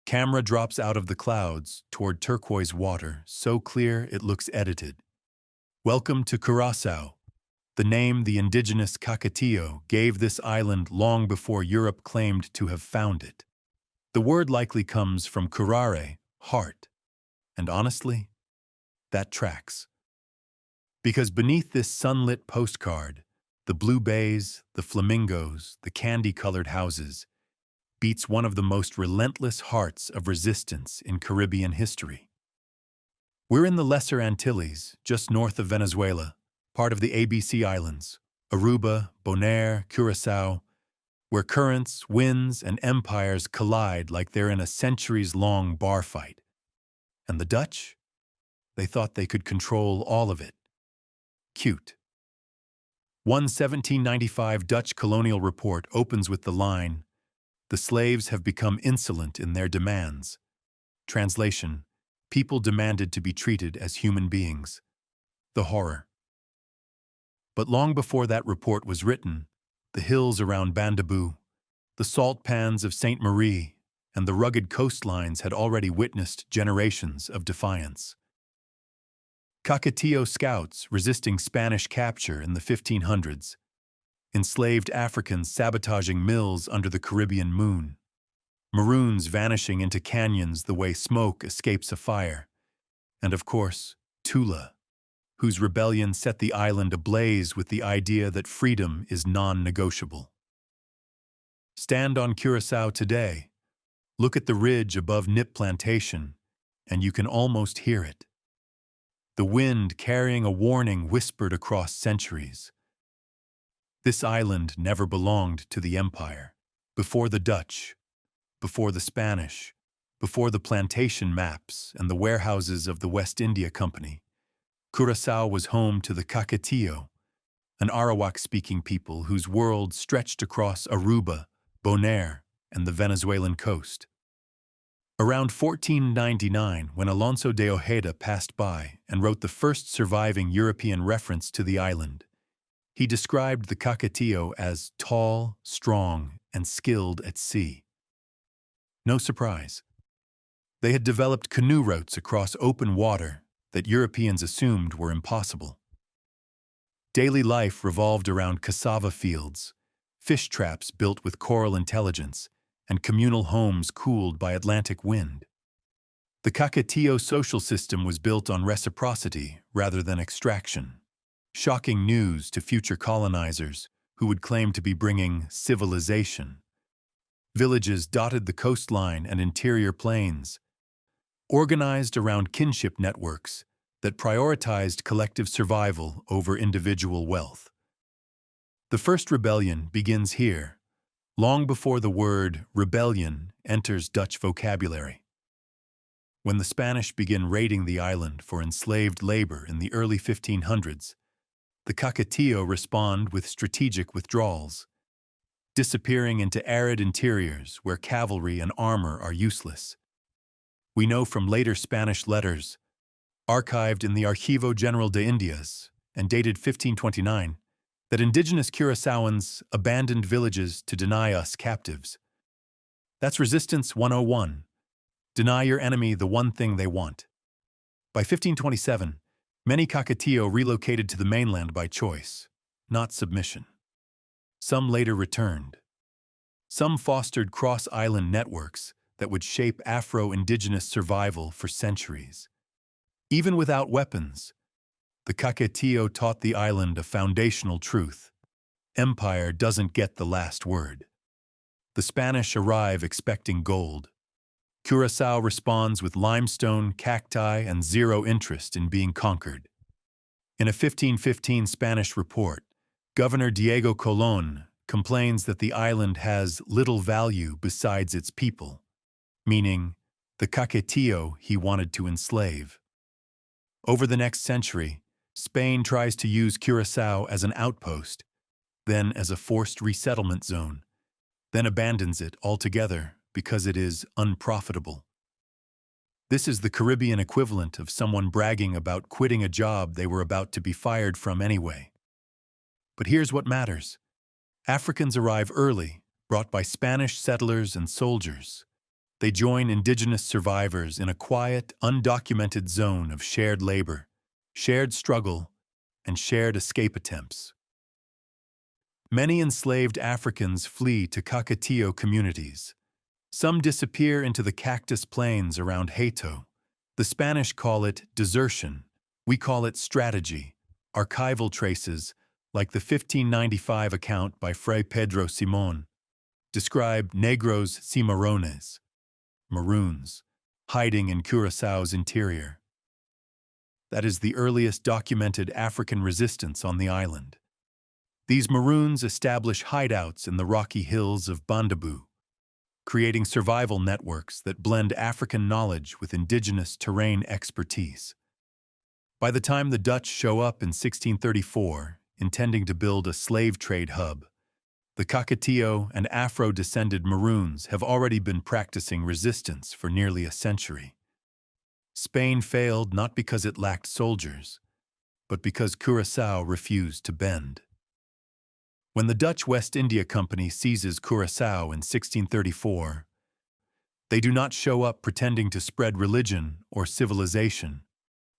Camera drops out of the clouds toward turquoise water, so clear it looks edited. Welcome to Curaçao, the name the indigenous Cacatio gave this island long before Europe claimed to have found it. The word likely comes from curare, heart, and honestly, that tracks. Because beneath this sunlit postcard, the blue bays, the flamingos, the candy-colored houses, beats one of the most relentless hearts of resistance in Caribbean history. We're in the Lesser Antilles, just north of Venezuela, part of the ABC Islands, Aruba, Bonaire, Curaçao, where currents, winds, and empires collide like they're in a centuries-long bar fight. And the Dutch? They thought they could control all of it. Cute. One 1795 Dutch colonial report opens with the line, "The slaves have become insolent in their demands." Translation, people demanded to be treated as human beings. The horror. But long before that report was written, the hills around Bandaboo, the salt pans of Sainte Marie, and the rugged coastlines had already witnessed generations of defiance. Cacatio scouts resisting Spanish capture in the 1500s, enslaved Africans sabotaging mills under the Caribbean moon, Maroons vanishing into canyons the way smoke escapes a fire, and of course, Tula, whose rebellion set the island ablaze with the idea that freedom is non-negotiable. Stand on Curaçao today, look at the ridge above Nip Plantation, and you can almost hear it. The wind carrying a warning whispered across centuries. This island never belonged to the empire. Before the Dutch, before the Spanish, before the plantation maps and the warehouses of the West India Company, Curaçao was home to the Cacatio, an Arawak-speaking people whose world stretched across Aruba, Bonaire, and the Venezuelan coast. Around 1499, when Alonso de Ojeda passed by and wrote the first surviving European reference to the island, he described the Cacatio as tall, strong, and skilled at sea. No surprise. They had developed canoe routes across open water that Europeans assumed were impossible. Daily life revolved around cassava fields, fish traps built with coral intelligence, and communal homes cooled by Atlantic wind. The Cacatio social system was built on reciprocity rather than extraction, shocking news to future colonizers who would claim to be bringing civilization. Villages dotted the coastline and interior plains, organized around kinship networks that prioritized collective survival over individual wealth. The first rebellion begins here, long before the word rebellion enters Dutch vocabulary. When the Spanish begin raiding the island for enslaved labor in the early 1500s, the Cacatio respond with strategic withdrawals, disappearing into arid interiors where cavalry and armor are useless. We know from later Spanish letters, archived in the Archivo General de Indias and dated 1529, that indigenous Curaçaoans abandoned villages to deny us captives. That's Resistance 101. Deny your enemy the one thing they want. By 1527, many Cacatio relocated to the mainland by choice, not submission. Some later returned. Some fostered cross-island networks that would shape Afro-Indigenous survival for centuries. Even without weapons, the Cacatio taught the island a foundational truth. Empire doesn't get the last word. The Spanish arrive expecting gold. Curaçao responds with limestone, cacti, and zero interest in being conquered. In a 1515 Spanish report, Governor Diego Colón complains that the island has little value besides its people, meaning the Cacatio he wanted to enslave. Over the next century, Spain tries to use Curaçao as an outpost, then as a forced resettlement zone, then abandons it altogether because it is unprofitable. This is the Caribbean equivalent of someone bragging about quitting a job they were about to be fired from anyway. But here's what matters. Africans arrive early, brought by Spanish settlers and soldiers. They join indigenous survivors in a quiet, undocumented zone of shared labor, shared struggle, and shared escape attempts. Many enslaved Africans flee to Cacatio communities. Some disappear into the cactus plains around Hato. The Spanish call it desertion. We call it strategy. Archival traces, like the 1595 account by Fray Pedro Simon, describe negros cimarrones, Maroons, hiding in Curaçao's interior. That is the earliest documented African resistance on the island. These Maroons establish hideouts in the rocky hills of Bandaboo, creating survival networks that blend African knowledge with indigenous terrain expertise. By the time the Dutch show up in 1634, intending to build a slave trade hub, the Cacatio and Afro-descended Maroons have already been practicing resistance for nearly a century. Spain failed not because it lacked soldiers, but because Curaçao refused to bend. When the Dutch West India Company seizes Curaçao in 1634, they do not show up pretending to spread religion or civilization.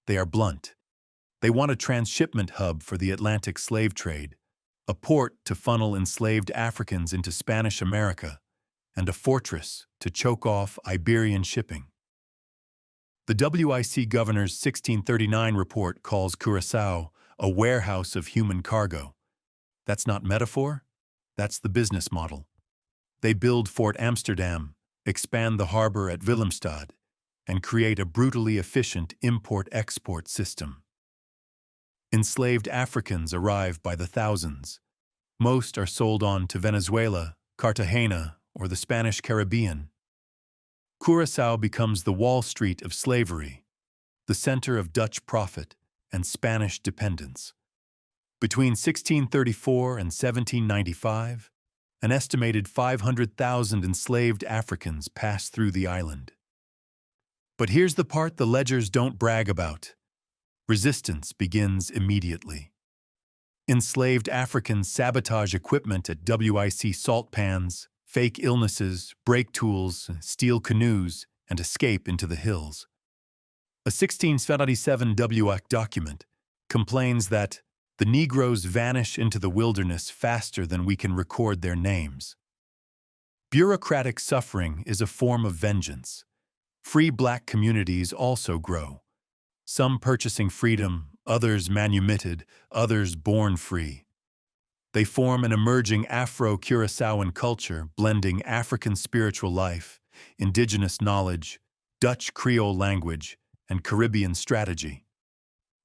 They are blunt. They want a transshipment hub for the Atlantic slave trade, a port to funnel enslaved Africans into Spanish America, and a fortress to choke off Iberian shipping. The WIC governor's 1639 report calls Curaçao a warehouse of human cargo. That's not metaphor, that's the business model. They build Fort Amsterdam, expand the harbor at Willemstad, and create a brutally efficient import-export system. Enslaved Africans arrive by the thousands. Most are sold on to Venezuela, Cartagena, or the Spanish Caribbean. Curaçao becomes the Wall Street of slavery, the center of Dutch profit and Spanish dependence. Between 1634 and 1795, an estimated 500,000 enslaved Africans passed through the island. But here's the part the ledgers don't brag about. Resistance begins immediately. Enslaved Africans sabotage equipment at WIC salt pans, fake illnesses, break tools, steal canoes, and escape into the hills. A 1677 WIC document complains that the Negroes vanish into the wilderness faster than we can record their names. Bureaucratic suffering is a form of vengeance. Free black communities also grow. Some purchasing freedom, others manumitted, others born free. They form an emerging Afro-Curaçaoan culture blending African spiritual life, indigenous knowledge, Dutch Creole language, and Caribbean strategy.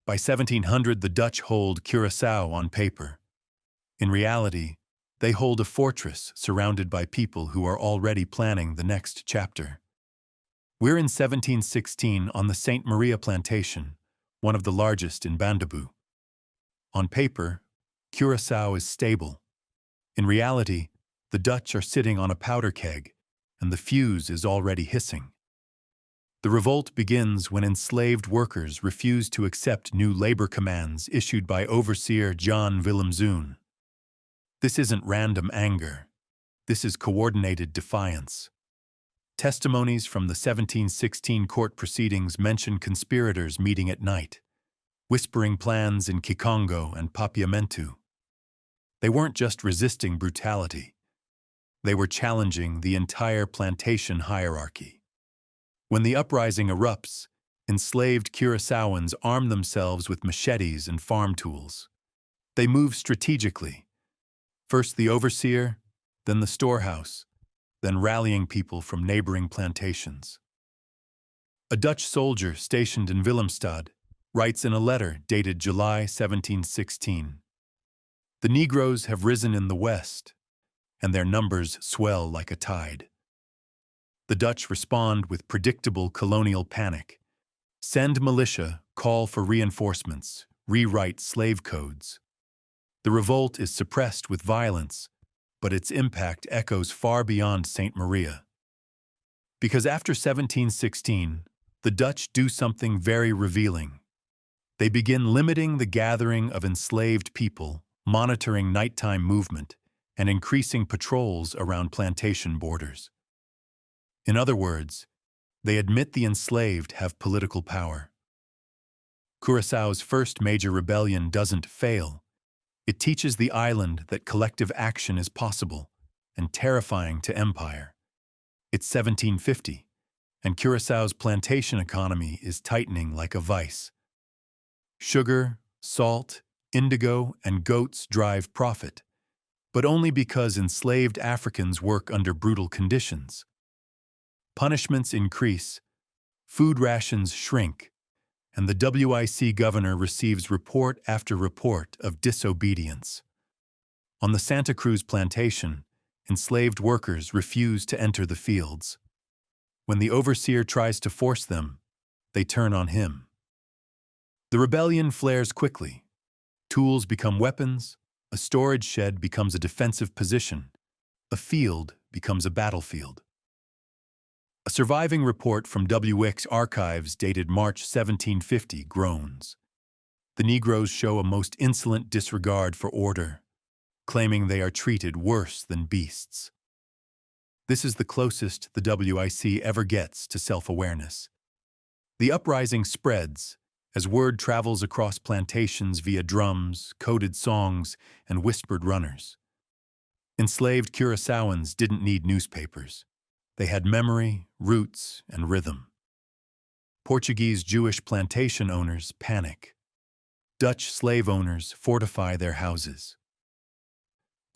By 1700, the Dutch hold Curaçao on paper. In reality, they hold a fortress surrounded by people who are already planning the next chapter. We're in 1716 on the Saint Maria plantation, one of the largest in Bandaboo. On paper, Curaçao is stable. In reality, the Dutch are sitting on a powder keg, and the fuse is already hissing. The revolt begins when enslaved workers refuse to accept new labor commands issued by Overseer John Willemzoon. This isn't random anger. This is coordinated defiance. Testimonies from the 1716 court proceedings mention conspirators meeting at night, whispering plans in Kikongo and Papiamentu. They weren't just resisting brutality. They were challenging the entire plantation hierarchy. When the uprising erupts, enslaved Curaçaoans arm themselves with machetes and farm tools. They move strategically. First the overseer, then the storehouse, then rallying people from neighboring plantations. A Dutch soldier stationed in Willemstad writes in a letter dated July 1716, "The Negroes have risen in the west, and their numbers swell like a tide." The Dutch respond with predictable colonial panic. Send militia, call for reinforcements, rewrite slave codes. The revolt is suppressed with violence, but its impact echoes far beyond Saint Maria. Because after 1716, the Dutch do something very revealing. They begin limiting the gathering of enslaved people, monitoring nighttime movement, and increasing patrols around plantation borders. In other words, they admit the enslaved have political power. Curaçao's first major rebellion doesn't fail. It teaches the island that collective action is possible and terrifying to empire. It's 1750, and Curaçao's plantation economy is tightening like a vice. Sugar, salt, indigo, and goats drive profit, but only because enslaved Africans work under brutal conditions. Punishments increase, food rations shrink, and the WIC governor receives report after report of disobedience. On the Santa Cruz plantation, enslaved workers refuse to enter the fields. When the overseer tries to force them, they turn on him. The rebellion flares quickly. Tools become weapons, a storage shed becomes a defensive position, a field becomes a battlefield. A surviving report from WIC's archives dated March 1750 groans. The Negroes show a most insolent disregard for order, claiming they are treated worse than beasts. This is the closest the WIC ever gets to self-awareness. The uprising spreads as word travels across plantations via drums, coded songs, and whispered runners. Enslaved Curaçaoans didn't need newspapers. They had memory, roots, and rhythm. Portuguese Jewish plantation owners panic. Dutch slave owners fortify their houses.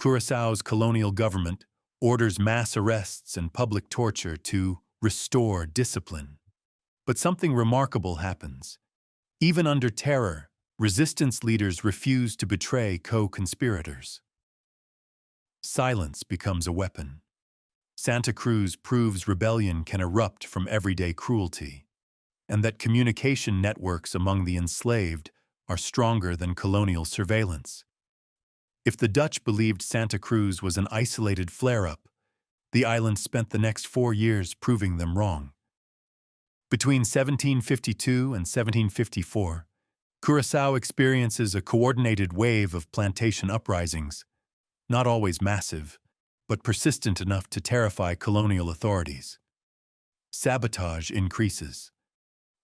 Curaçao's colonial government orders mass arrests and public torture to restore discipline. But something remarkable happens. Even under terror, resistance leaders refuse to betray co-conspirators. Silence becomes a weapon. Santa Cruz proves rebellion can erupt from everyday cruelty, and that communication networks among the enslaved are stronger than colonial surveillance. If the Dutch believed Santa Cruz was an isolated flare-up, the island spent the next 4 years proving them wrong. Between 1752 and 1754, Curaçao experiences a coordinated wave of plantation uprisings, not always massive, but persistent enough to terrify colonial authorities. Sabotage increases.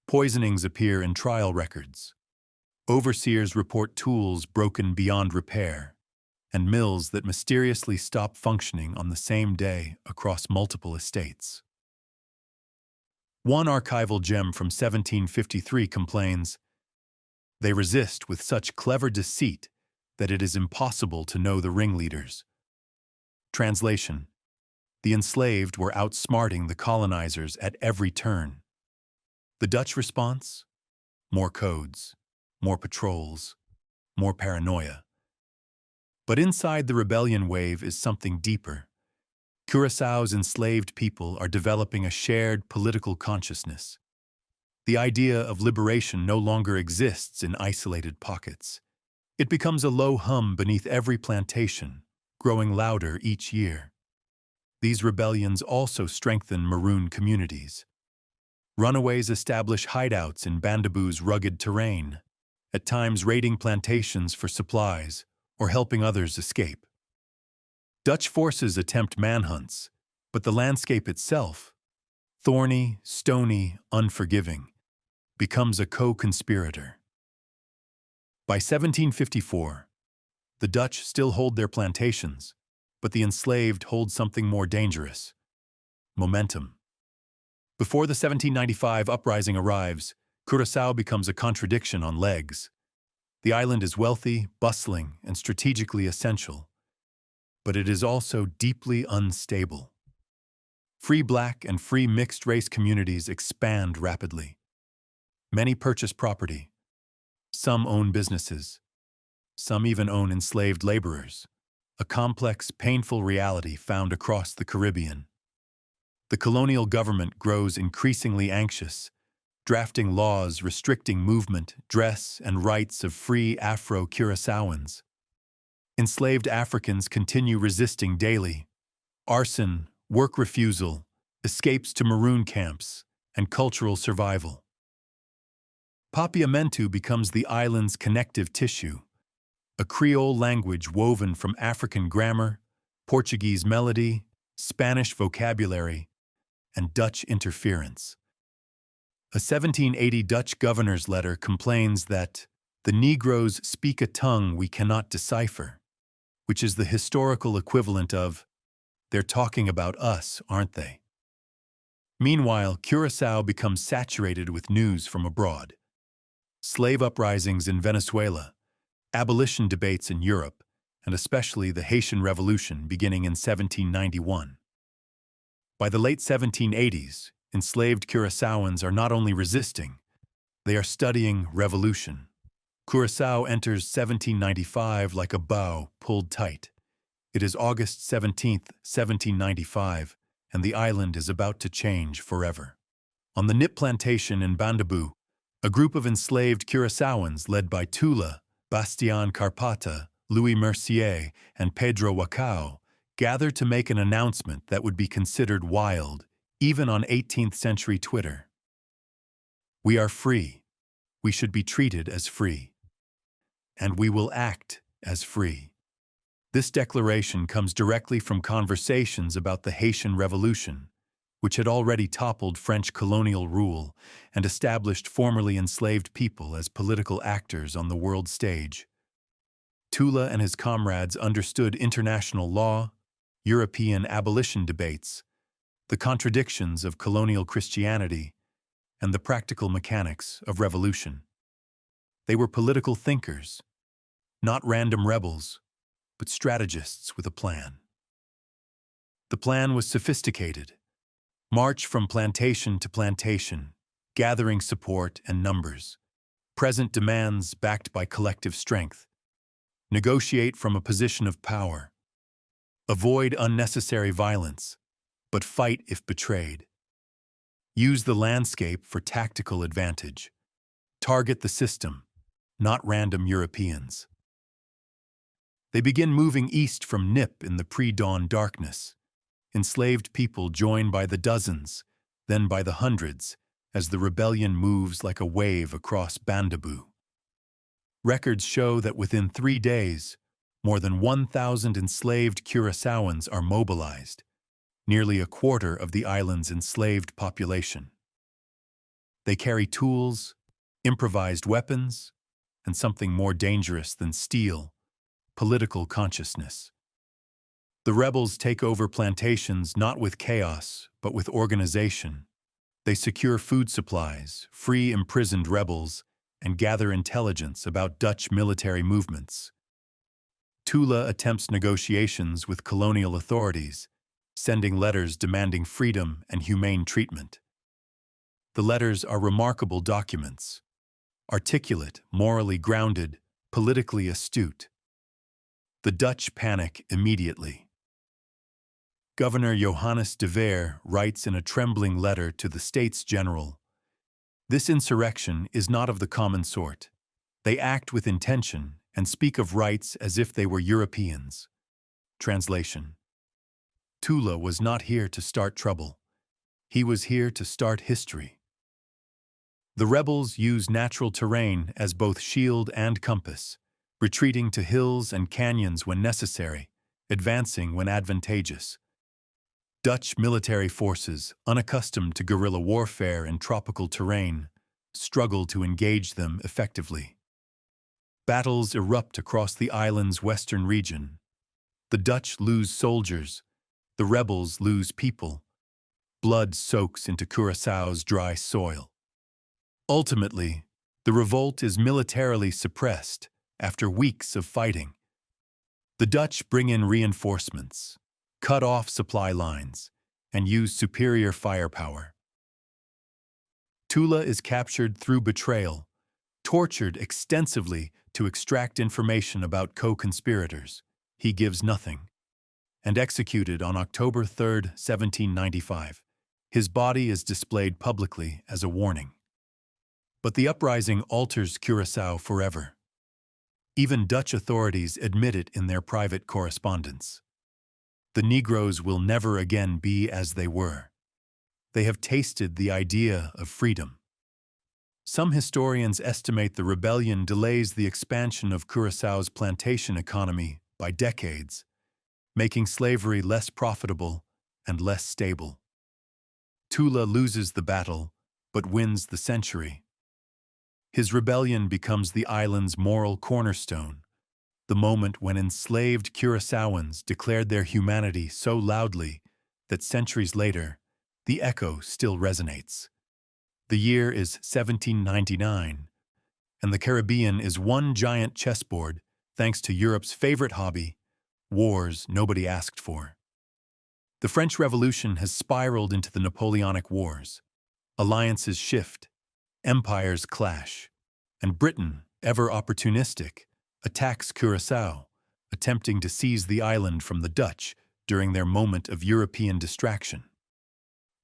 Poisonings appear in trial records. Overseers report tools broken beyond repair, and mills that mysteriously stop functioning on the same day across multiple estates. One archival gem from 1753 complains, "They resist with such clever deceit that it is impossible to know the ringleaders." Translation: the enslaved were outsmarting the colonizers at every turn. The Dutch response? More codes, more patrols, more paranoia. But inside the rebellion wave is something deeper. Curaçao's enslaved people are developing a shared political consciousness. The idea of liberation no longer exists in isolated pockets. It becomes a low hum beneath every plantation, growing louder each year. These rebellions also strengthen Maroon communities. Runaways establish hideouts in Bandaboo's rugged terrain, at times raiding plantations for supplies or helping others escape. Dutch forces attempt manhunts, but the landscape itself, thorny, stony, unforgiving, becomes a co-conspirator. By 1754, the Dutch still hold their plantations, but the enslaved hold something more dangerous: momentum. Before the 1795 uprising arrives, Curaçao becomes a contradiction on legs. The island is wealthy, bustling, and strategically essential, but it is also deeply unstable. Free black and free mixed-race communities expand rapidly. Many purchase property. Some own businesses. Some even own enslaved laborers, a complex, painful reality found across the Caribbean. The colonial government grows increasingly anxious, drafting laws restricting movement, dress, and rights of free Afro-Curaçaoans. Enslaved Africans continue resisting daily. Arson, work refusal, escapes to Maroon camps, and cultural survival. Papiamentu becomes the island's connective tissue, a Creole language woven from African grammar, Portuguese melody, Spanish vocabulary, and Dutch interference. A 1780 Dutch governor's letter complains that the Negroes speak a tongue we cannot decipher, which is the historical equivalent of, "They're talking about us, aren't they?" Meanwhile, Curaçao becomes saturated with news from abroad. Slave uprisings in Venezuela, abolition debates in Europe, and especially the Haitian Revolution beginning in 1791. By the late 1780s, enslaved Curaçaoans are not only resisting, they are studying revolution. Curaçao enters 1795 like a bow pulled tight. It is August 17, 1795, and the island is about to change forever. On the Nip plantation in Bandaboo, a group of enslaved Curaçaoans led by Tula, Bastien Carpata, Louis Mercier, and Pedro Wacao gather to make an announcement that would be considered wild, even on 18th century Twitter. "We are free. We should be treated as free. And we will act as free." This declaration comes directly from conversations about the Haitian Revolution, which had already toppled French colonial rule and established formerly enslaved people as political actors on the world stage. Tula and his comrades understood international law, European abolition debates, the contradictions of colonial Christianity, and the practical mechanics of revolution. They were political thinkers, not random rebels, but strategists with a plan. The plan was sophisticated. March from plantation to plantation, gathering support and numbers. Present demands backed by collective strength. Negotiate from a position of power. Avoid unnecessary violence, but fight if betrayed. Use the landscape for tactical advantage. Target the system, not random Europeans. They begin moving east from Nip in the pre-dawn darkness. Enslaved people join by the dozens, then by the hundreds, as the rebellion moves like a wave across Bandaboo. Records show that within 3 days, more than 1,000 enslaved Curaçaoans are mobilized, nearly a quarter of the island's enslaved population. They carry tools, improvised weapons, and something more dangerous than steel, political consciousness. The rebels take over plantations not with chaos, but with organization. They secure food supplies, free imprisoned rebels, and gather intelligence about Dutch military movements. Tula attempts negotiations with colonial authorities, sending letters demanding freedom and humane treatment. The letters are remarkable documents, articulate, morally grounded, politically astute. The Dutch panic immediately. Governor Johannes de Veer writes in a trembling letter to the States General, "This insurrection is not of the common sort. They act with intention and speak of rights as if they were Europeans." Translation: Tula was not here to start trouble. He was here to start history. The rebels use natural terrain as both shield and compass, retreating to hills and canyons when necessary, advancing when advantageous. Dutch military forces, unaccustomed to guerrilla warfare in tropical terrain, struggle to engage them effectively. Battles erupt across the island's western region. The Dutch lose soldiers, the rebels lose people. Blood soaks into Curaçao's dry soil. Ultimately, the revolt is militarily suppressed after weeks of fighting. The Dutch bring in reinforcements, cut off supply lines, and use superior firepower. Tula is captured through betrayal, tortured extensively to extract information about co-conspirators. He gives nothing. And executed on October 3, 1795. His body is displayed publicly as a warning. But the uprising alters Curaçao forever. Even Dutch authorities admit it in their private correspondence. The Negroes will never again be as they were. They have tasted the idea of freedom. Some historians estimate the rebellion delays the expansion of Curaçao's plantation economy by decades, making slavery less profitable and less stable. Tula loses the battle, but wins the century. His rebellion becomes the island's moral cornerstone, the moment when enslaved Curaçaoans declared their humanity so loudly that centuries later, the echo still resonates. The year is 1799, and the Caribbean is one giant chessboard thanks to Europe's favorite hobby, wars nobody asked for. The French Revolution has spiraled into the Napoleonic Wars. Alliances shift, empires clash, and Britain, ever opportunistic, attacks Curaçao, attempting to seize the island from the Dutch during their moment of European distraction.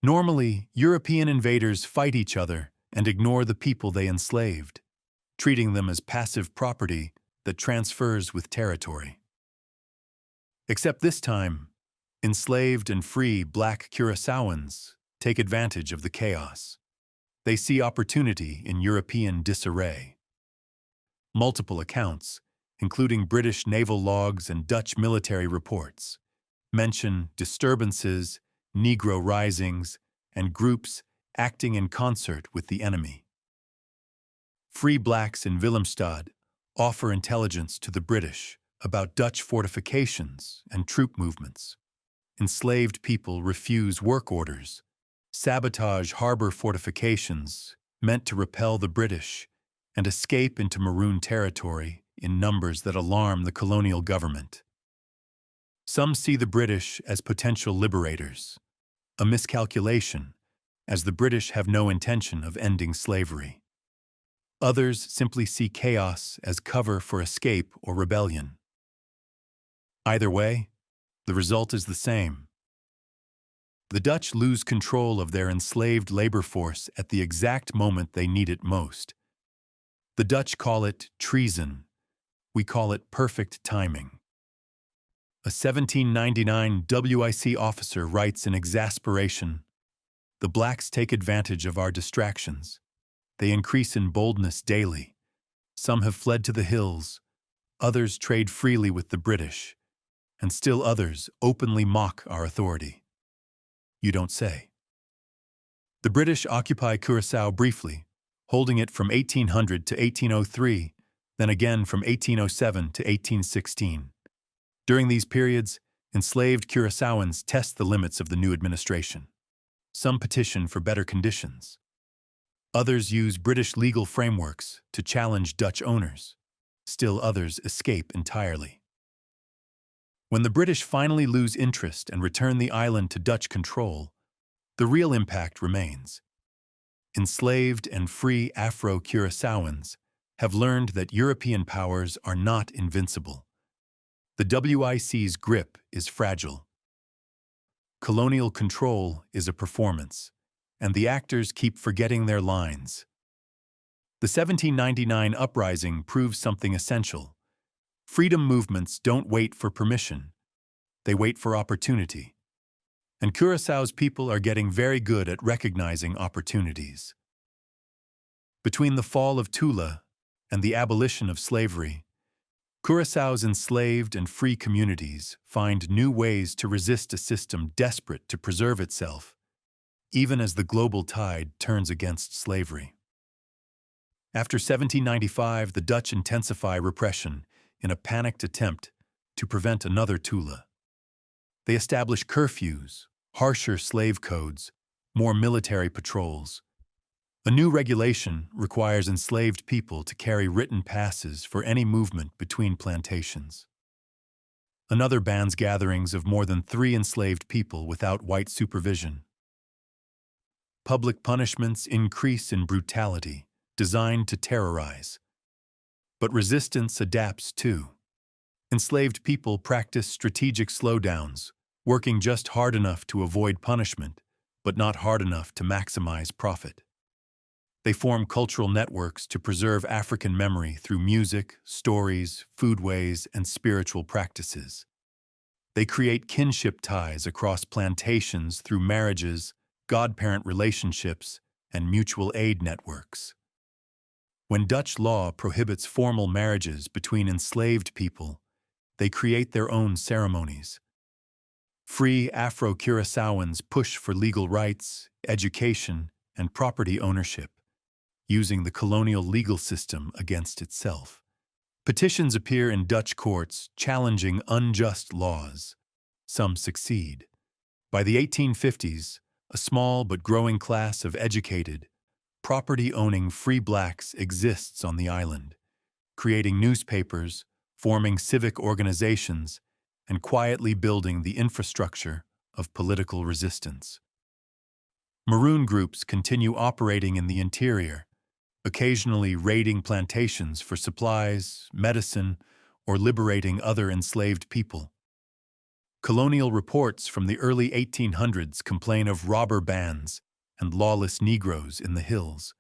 Normally, European invaders fight each other and ignore the people they enslaved, treating them as passive property that transfers with territory. Except this time, enslaved and free black Curaçaoans take advantage of the chaos. They see opportunity in European disarray. Multiple accounts, including British naval logs and Dutch military reports, mention disturbances, Negro risings, and groups acting in concert with the enemy. Free blacks in Willemstad offer intelligence to the British about Dutch fortifications and troop movements. Enslaved people refuse work orders, sabotage harbor fortifications meant to repel the British, and escape into Maroon territory in numbers that alarm the colonial government. Some see the British as potential liberators, a miscalculation, as the British have no intention of ending slavery. Others simply see chaos as cover for escape or rebellion. Either way, the result is the same. The Dutch lose control of their enslaved labor force at the exact moment they need it most. The Dutch call it treason. We call it perfect timing. A 1799 WIC officer writes in exasperation, "The blacks take advantage of our distractions. They increase in boldness daily. Some have fled to the hills, others trade freely with the British, and still others openly mock our authority." You don't say. The British occupy Curaçao briefly, holding it from 1800 to 1803, then again from 1807 to 1816. During these periods, enslaved Curaçaoans test the limits of the new administration. Some petition for better conditions. Others use British legal frameworks to challenge Dutch owners. Still others escape entirely. When the British finally lose interest and return the island to Dutch control, the real impact remains. Enslaved and free Afro-Curaçaoans have learned that European powers are not invincible. The WIC's grip is fragile. Colonial control is a performance, and the actors keep forgetting their lines. The 1799 uprising proves something essential. Freedom movements don't wait for permission. They wait for opportunity. And Curaçao's people are getting very good at recognizing opportunities. Between the fall of Tula and the abolition of slavery, Curaçao's enslaved and free communities find new ways to resist a system desperate to preserve itself, even as the global tide turns against slavery. After 1795, the Dutch intensify repression in a panicked attempt to prevent another Tula. They establish curfews, harsher slave codes, more military patrols. A new regulation requires enslaved people to carry written passes for any movement between plantations. Another bans gatherings of more than 3 enslaved people without white supervision. Public punishments increase in brutality, designed to terrorize. But resistance adapts too. Enslaved people practice strategic slowdowns, working just hard enough to avoid punishment, but not hard enough to maximize profit. They form cultural networks to preserve African memory through music, stories, foodways, and spiritual practices. They create kinship ties across plantations through marriages, godparent relationships, and mutual aid networks. When Dutch law prohibits formal marriages between enslaved people, they create their own ceremonies. Free Afro-Curaçaoans push for legal rights, education, and property ownership, using the colonial legal system against itself. Petitions appear in Dutch courts challenging unjust laws. Some succeed. By the 1850s, a small but growing class of educated, property-owning free blacks exists on the island, creating newspapers, forming civic organizations, and quietly building the infrastructure of political resistance. Maroon groups continue operating in the interior, occasionally raiding plantations for supplies, medicine, or liberating other enslaved people. Colonial reports from the early 1800s complain of robber bands and lawless Negroes in the hills,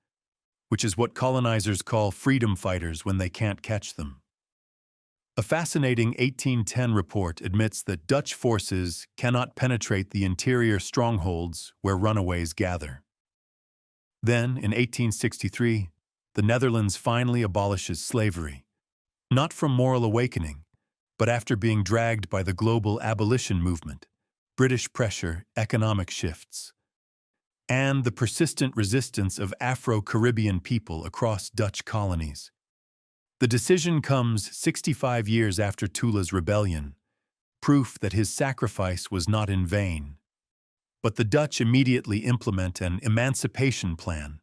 which is what colonizers call freedom fighters when they can't catch them. A fascinating 1810 report admits that Dutch forces cannot penetrate the interior strongholds where runaways gather. Then, in 1863, the Netherlands finally abolishes slavery, not from moral awakening, but after being dragged by the global abolition movement, British pressure, economic shifts, and the persistent resistance of Afro-Caribbean people across Dutch colonies. The decision comes 65 years after Tula's rebellion, proof that his sacrifice was not in vain. But the Dutch immediately implement an emancipation plan,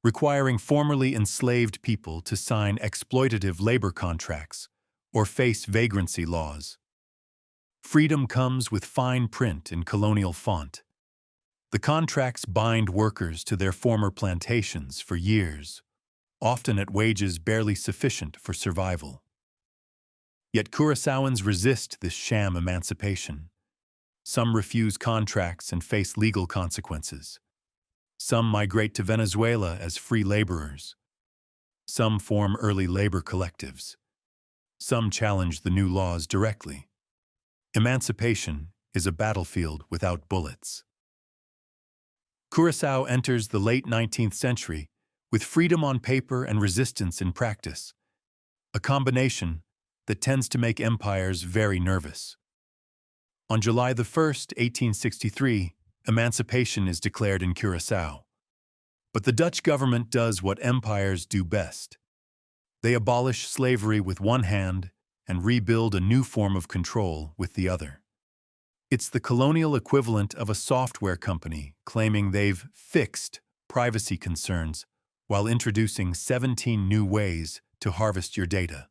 requiring formerly enslaved people to sign exploitative labor contracts or face vagrancy laws. Freedom comes with fine print in colonial font. The contracts bind workers to their former plantations for years, often at wages barely sufficient for survival. Yet Curaçaoans resist this sham emancipation. Some refuse contracts and face legal consequences. Some migrate to Venezuela as free laborers. Some form early labor collectives. Some challenge the new laws directly. Emancipation is a battlefield without bullets. Curaçao enters the late 19th century with freedom on paper and resistance in practice, a combination that tends to make empires very nervous. On July 1st, 1863, emancipation is declared in Curaçao. But the Dutch government does what empires do best. They abolish slavery with one hand and rebuild a new form of control with the other. It's the colonial equivalent of a software company claiming they've fixed privacy concerns while introducing 17 new ways to harvest your data.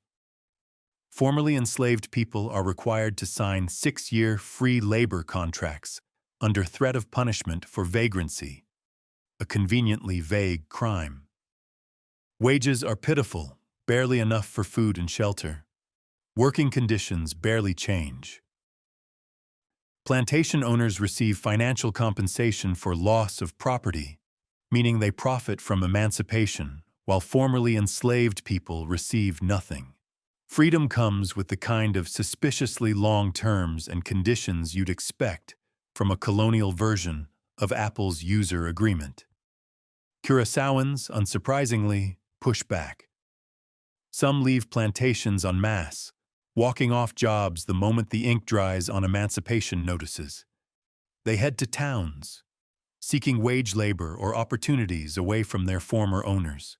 Formerly enslaved people are required to sign 6-year free labor contracts under threat of punishment for vagrancy, a conveniently vague crime. Wages are pitiful, barely enough for food and shelter. Working conditions barely change. Plantation owners receive financial compensation for loss of property, meaning they profit from emancipation, while formerly enslaved people receive nothing. Freedom comes with the kind of suspiciously long terms and conditions you'd expect from a colonial version of Apple's user agreement. Curaçaoans, unsurprisingly, push back. Some leave plantations en masse, walking off jobs the moment the ink dries on emancipation notices. They head to towns, seeking wage labor or opportunities away from their former owners.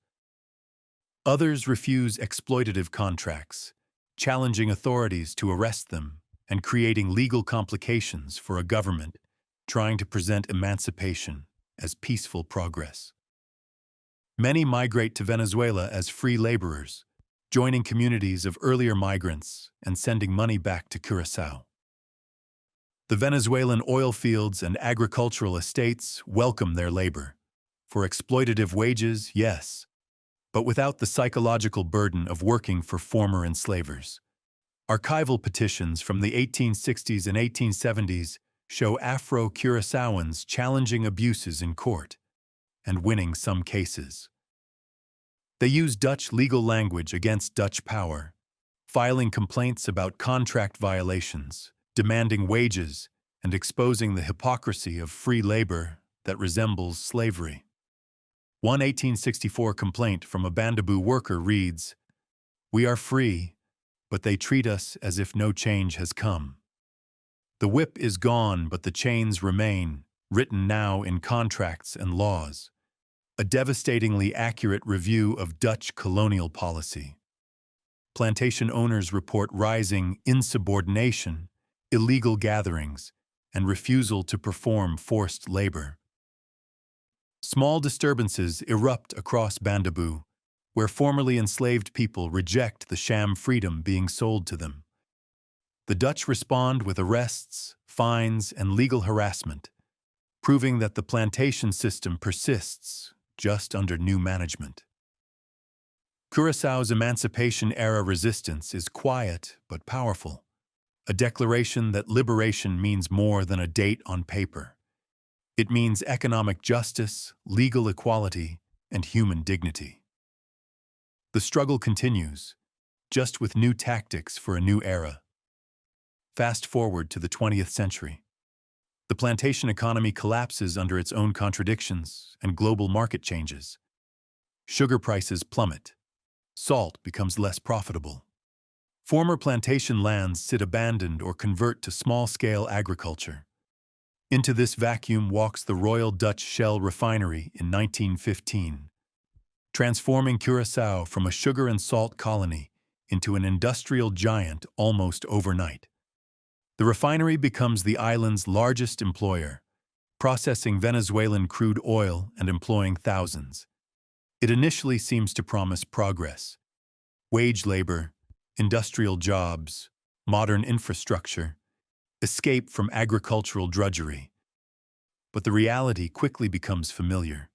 Others refuse exploitative contracts, challenging authorities to arrest them and creating legal complications for a government trying to present emancipation as peaceful progress. Many migrate to Venezuela as free laborers, joining communities of earlier migrants and sending money back to Curaçao. The Venezuelan oil fields and agricultural estates welcome their labor. For exploitative wages, yes, but without the psychological burden of working for former enslavers. Archival petitions from the 1860s and 1870s show Afro-Curaçaoans challenging abuses in court and winning some cases. They use Dutch legal language against Dutch power, filing complaints about contract violations, demanding wages, and exposing the hypocrisy of free labor that resembles slavery. One 1864 complaint from a Bandaboo worker reads, "We are free, but they treat us as if no change has come." The whip is gone, but the chains remain, written now in contracts and laws. A devastatingly accurate review of Dutch colonial policy. Plantation owners report rising insubordination, illegal gatherings, and refusal to perform forced labor. Small disturbances erupt across Bandaboo, where formerly enslaved people reject the sham freedom being sold to them. The Dutch respond with arrests, fines, and legal harassment, proving that the plantation system persists just under new management. Curaçao's emancipation-era resistance is quiet but powerful, a declaration that liberation means more than a date on paper. It means economic justice, legal equality, and human dignity. The struggle continues, just with new tactics for a new era. Fast forward to the 20th century. The plantation economy collapses under its own contradictions and global market changes. Sugar prices plummet. Salt becomes less profitable. Former plantation lands sit abandoned or convert to small-scale agriculture. Into this vacuum walks the Royal Dutch Shell Refinery in 1915, transforming Curaçao from a sugar and salt colony into an industrial giant almost overnight. The refinery becomes the island's largest employer, processing Venezuelan crude oil and employing thousands. It initially seems to promise progress: wage labor, industrial jobs, modern infrastructure, escape from agricultural drudgery. But the reality quickly becomes familiar.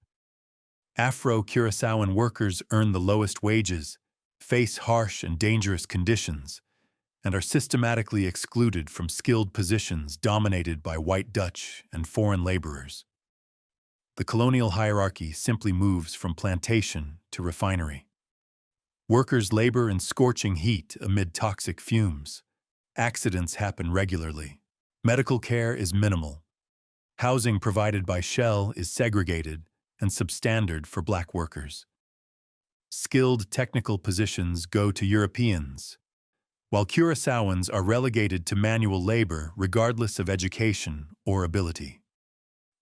Afro-Curaçaoan workers earn the lowest wages, face harsh and dangerous conditions, and are systematically excluded from skilled positions dominated by white Dutch and foreign laborers. The colonial hierarchy simply moves from plantation to refinery. Workers labor in scorching heat amid toxic fumes. Accidents happen regularly. Medical care is minimal. Housing provided by Shell is segregated and substandard for black workers. Skilled technical positions go to Europeans, while Curaçaoans are relegated to manual labor regardless of education or ability.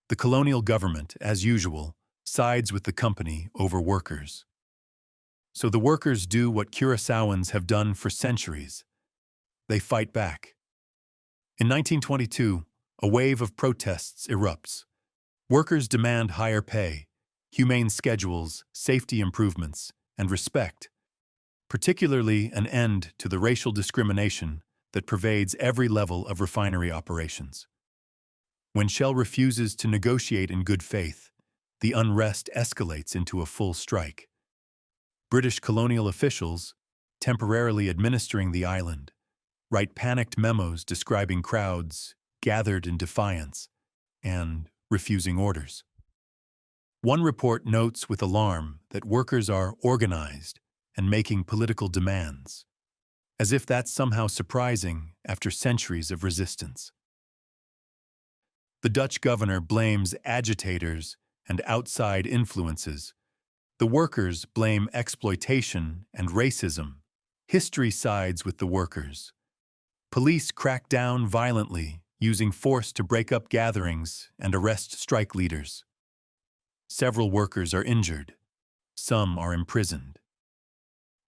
The colonial government, as usual, sides with the company over workers. So the workers do what Curaçaoans have done for centuries. They fight back. In 1922, a wave of protests erupts. Workers demand higher pay, humane schedules, safety improvements, and respect, particularly an end to the racial discrimination that pervades every level of refinery operations. When Shell refuses to negotiate in good faith, the unrest escalates into a full strike. British colonial officials, temporarily administering the island, write panicked memos describing crowds gathered in defiance and refusing orders. One report notes with alarm that workers are organized and making political demands, as if that's somehow surprising after centuries of resistance. The Dutch governor blames agitators and outside influences. The workers blame exploitation and racism. History sides with the workers. Police crack down violently, using force to break up gatherings and arrest strike leaders. Several workers are injured. Some are imprisoned.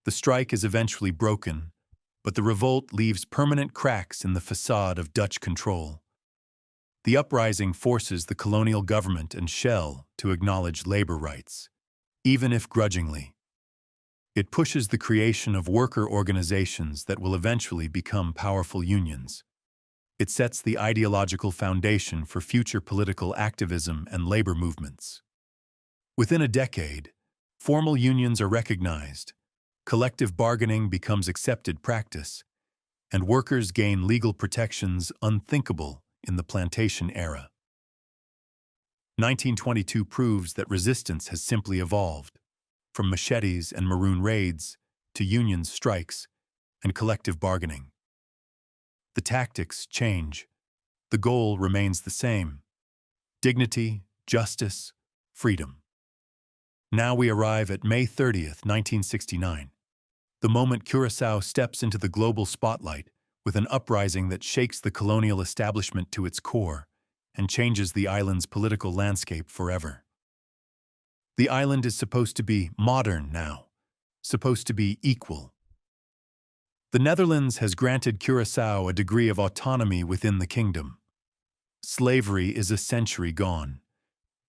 The strike is eventually broken, but the revolt leaves permanent cracks in the facade of Dutch control. The uprising forces the colonial government and Shell to acknowledge labor rights, even if grudgingly. It pushes the creation of worker organizations that will eventually become powerful unions. It sets the ideological foundation for future political activism and labor movements. Within a decade, formal unions are recognized, collective bargaining becomes accepted practice, and workers gain legal protections unthinkable in the plantation era. 1922 proves that resistance has simply evolved, from machetes and maroon raids to union strikes and collective bargaining. The tactics change. The goal remains the same: dignity, justice, freedom. Now we arrive at May 30th, 1969, the moment Curaçao steps into the global spotlight with an uprising that shakes the colonial establishment to its core and changes the island's political landscape forever. The island is supposed to be modern now, supposed to be equal. The Netherlands has granted Curaçao a degree of autonomy within the kingdom. Slavery is a century gone.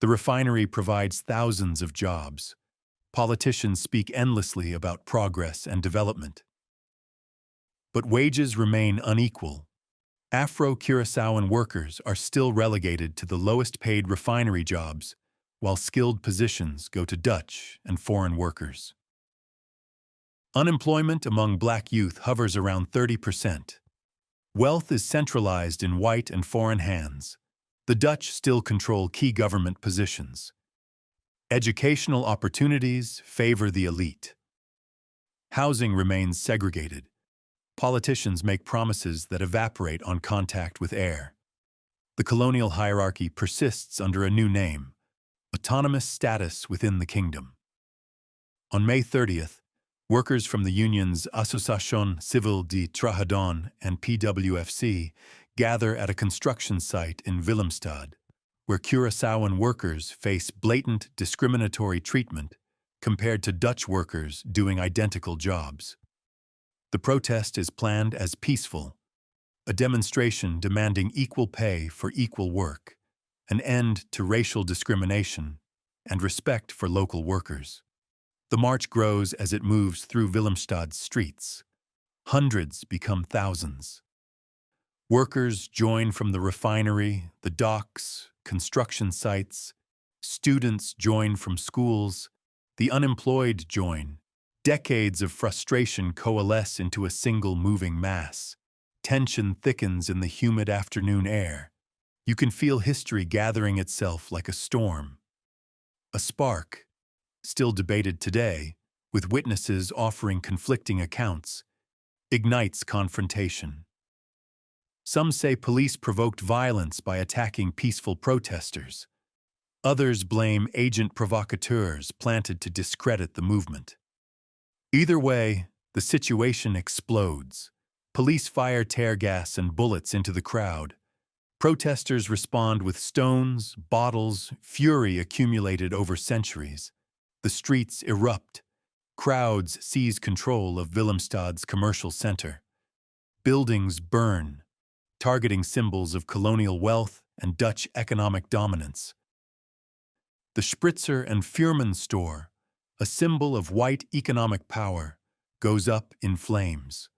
The refinery provides thousands of jobs. Politicians speak endlessly about progress and development. But wages remain unequal. Afro-Curaçaoan workers are still relegated to the lowest-paid refinery jobs, while skilled positions go to Dutch and foreign workers. Unemployment among black youth hovers around 30%. Wealth is centralized in white and foreign hands. The Dutch still control key government positions. Educational opportunities favor the elite. Housing remains segregated. Politicians make promises that evaporate on contact with air. The colonial hierarchy persists under a new name: autonomous status within the kingdom. On May 30th, workers from the unions Association Civile de Trajadon and PWFC gather at a construction site in Willemstad, where Curaçaoan workers face blatant discriminatory treatment compared to Dutch workers doing identical jobs. The protest is planned as peaceful, a demonstration demanding equal pay for equal work, an end to racial discrimination, and respect for local workers. The march grows as it moves through Willemstad's streets. Hundreds become thousands. Workers join from the refinery, the docks, construction sites. Students join from schools. The unemployed join. Decades of frustration coalesce into a single moving mass. Tension thickens in the humid afternoon air. You can feel history gathering itself like a storm. A spark, still debated today, with witnesses offering conflicting accounts, ignites confrontation. Some say police provoked violence by attacking peaceful protesters. Others blame agent provocateurs planted to discredit the movement. Either way, the situation explodes. Police fire tear gas and bullets into the crowd. Protesters respond with stones, bottles, fury accumulated over centuries. The streets erupt. Crowds seize control of Willemstad's commercial center. Buildings burn, targeting symbols of colonial wealth and Dutch economic dominance. The Spritzer and Fuhrman store, a symbol of white economic power, goes up in flames.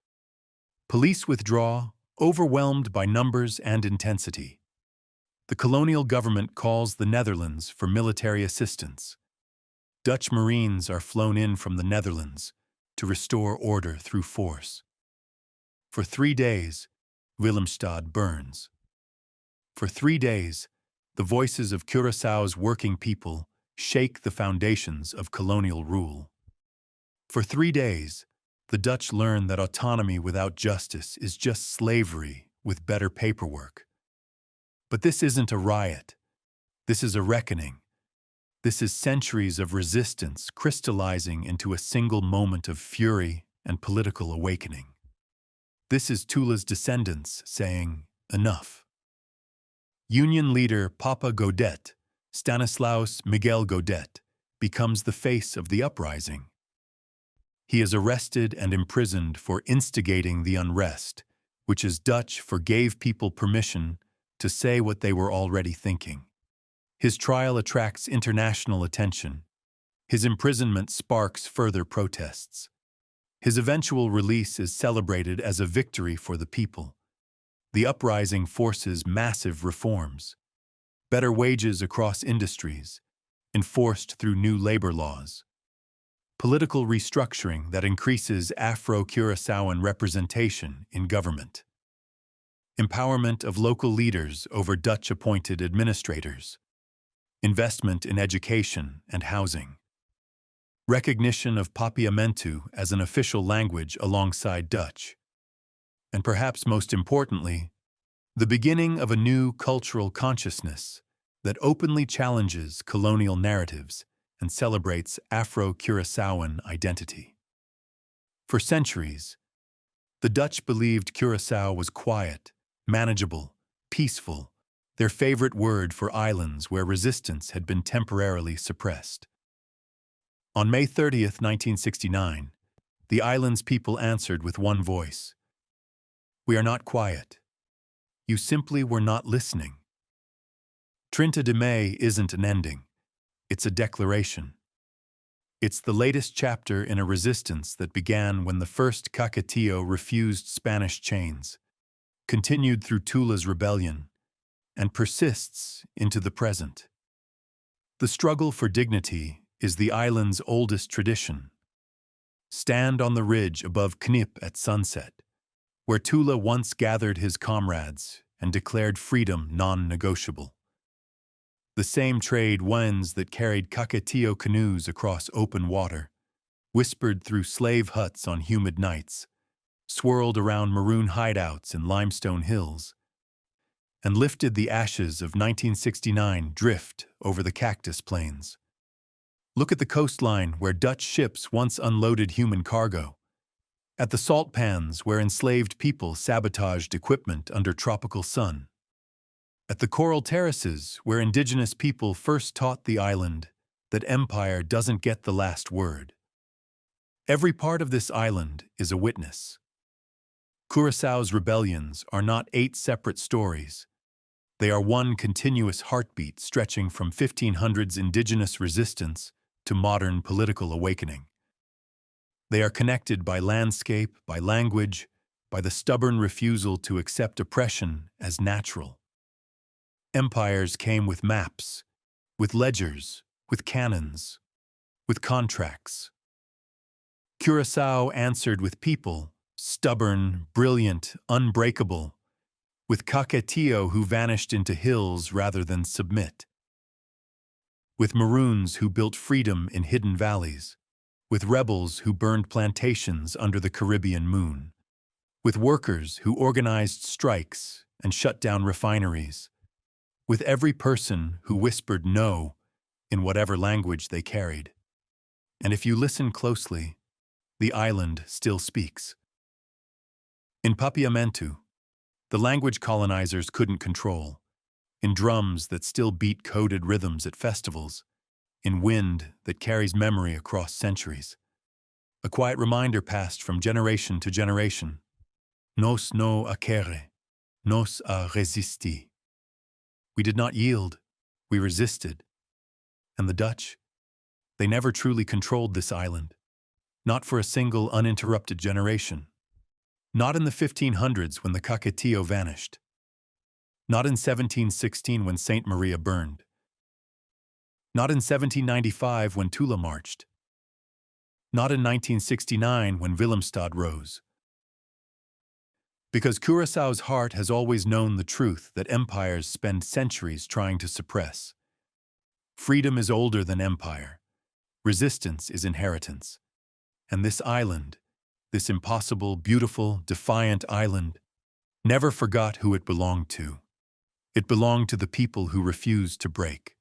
Police withdraw, overwhelmed by numbers and intensity. The colonial government calls the Netherlands for military assistance. Dutch Marines are flown in from the Netherlands to restore order through force. For 3 days, Willemstad burns. For 3 days, the voices of Curaçao's working people shake the foundations of colonial rule. For 3 days, the Dutch learn that autonomy without justice is just slavery with better paperwork. But this isn't a riot. This is a reckoning. This is centuries of resistance crystallizing into a single moment of fury and political awakening. This is Tula's descendants saying, enough. Union leader Papa Godet, Stanislaus Miguel Godet, becomes the face of the uprising. He is arrested and imprisoned for instigating the unrest, which is Dutch for gave people permission to say what they were already thinking. His trial attracts international attention. His imprisonment sparks further protests. His eventual release is celebrated as a victory for the people. The uprising forces massive reforms. Better wages across industries, enforced through new labor laws. Political restructuring that increases Afro-Curaçaoan representation in government. Empowerment of local leaders over Dutch-appointed administrators. Investment in education and housing. Recognition of Papiamentu as an official language alongside Dutch. And perhaps most importantly, the beginning of a new cultural consciousness that openly challenges colonial narratives and celebrates Afro-Curaçaoan identity. For centuries, The Dutch believed Curaçao was quiet, manageable, peaceful, their favorite word for islands where resistance had been temporarily suppressed. On May 30th, 1969, the island's people answered with one voice. "We are not quiet. You simply were not listening." 30 de May isn't an ending. It's a declaration. It's the latest chapter in a resistance that began when the first Cacatillo refused Spanish chains, continued through Tula's rebellion, and persists into the present. The struggle for dignity is the island's oldest tradition. Stand on the ridge above Knip at sunset, where Tula once gathered his comrades and declared freedom non-negotiable. The same trade winds that carried Cacatillo canoes across open water, whispered through slave huts on humid nights, swirled around maroon hideouts in limestone hills, and lifted the ashes of 1969 drift over the cactus plains. Look at the coastline where Dutch ships once unloaded human cargo, at the salt pans where enslaved people sabotaged equipment under tropical sun, at the coral terraces where indigenous people first taught the island that empire doesn't get the last word. Every part of this island is a witness. Curaçao's rebellions are not 8 separate stories. They are one continuous heartbeat stretching from 1500s indigenous resistance to modern political awakening. They are connected by landscape, by language, by the stubborn refusal to accept oppression as natural. Empires came with maps, with ledgers, with cannons, with contracts. Curaçao answered with people, stubborn, brilliant, unbreakable, with Cacatillo who vanished into hills rather than submit, with Maroons who built freedom in hidden valleys, with rebels who burned plantations under the Caribbean moon, with workers who organized strikes and shut down refineries, with every person who whispered no in whatever language they carried. And if you listen closely, the island still speaks. In Papiamentu, the language colonizers couldn't control, in drums that still beat coded rhythms at festivals, in wind that carries memory across centuries. A quiet reminder passed from generation to generation. Nos no acere, nos a resisti. We did not yield, we resisted. And the Dutch? They never truly controlled this island. Not for a single uninterrupted generation. Not in the 1500s when the Cacatillo vanished. Not in 1716 when Saint Maria burned. Not in 1795 when Tula marched. Not in 1969 when Willemstad rose. Because Curaçao's heart has always known the truth that empires spend centuries trying to suppress. Freedom is older than empire. Resistance is inheritance. And this island, this impossible, beautiful, defiant island, never forgot who it belonged to. It belonged to the people who refused to break.